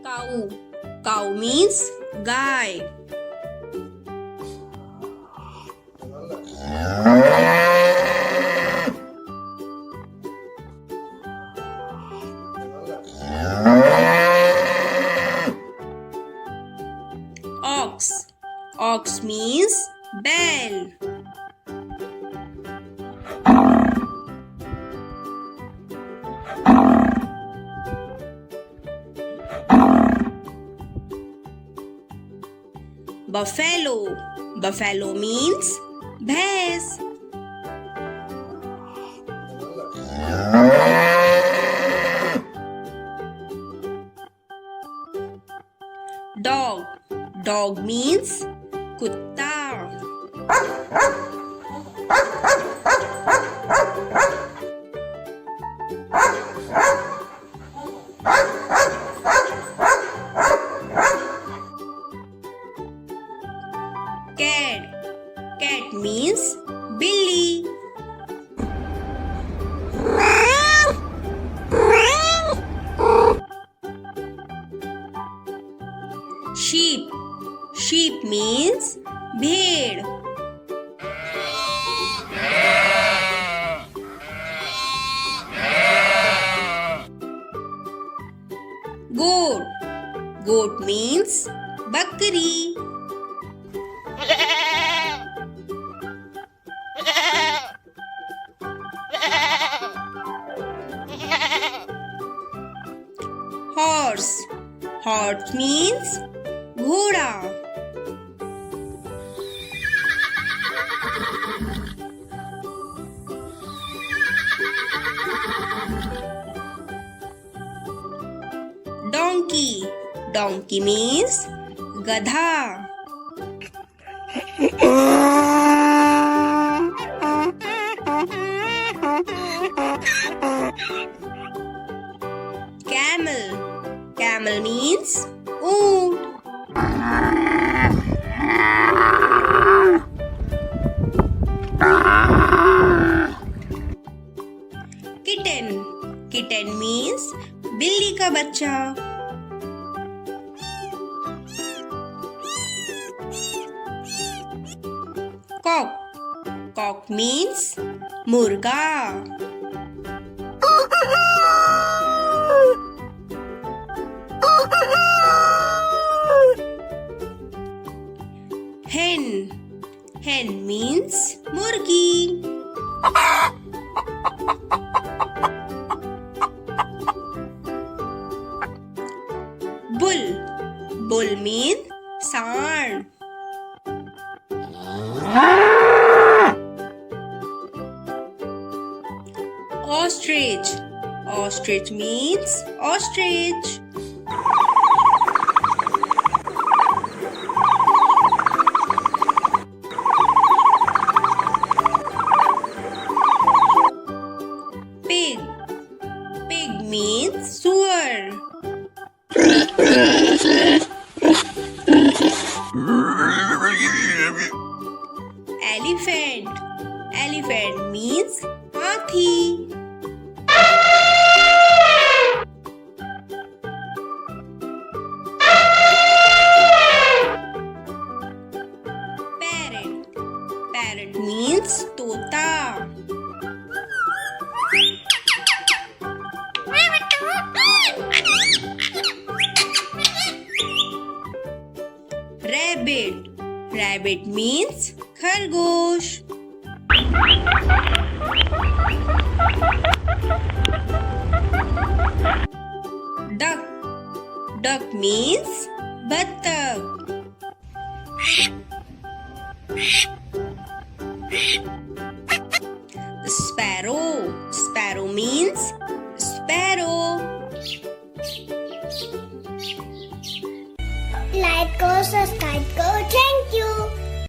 Cow. Cow means गाय. Ox. Ox means बैल. Buffalo. Buffalo means भैंस. Dog. Dog means कुत्ता. Cat. Cat means बिल्ली. Sheep. Sheep means भेड़. Goat. Goat means बकरी. Horse. Horse means घोड़ा. Donkey. Donkey means गधा. Camel. Camel means ऊंट. Kitten. Kitten means बिल्ली का बच्चा. Cock. Cock means मुर्गा. Hen. Hen means मुर्गी. Bull. Bull means सांड. Ostrich. Ostrich means ostrich. Pig. Pig means suar. Elephant. Elephant means हाथी. Parrot. Parrot means तोता. Rabbit. Rabbit means खरगोश. Duck. Duck means बत्तख. Sparrow. Sparrow means sparrow. Like, go, subscribe, go,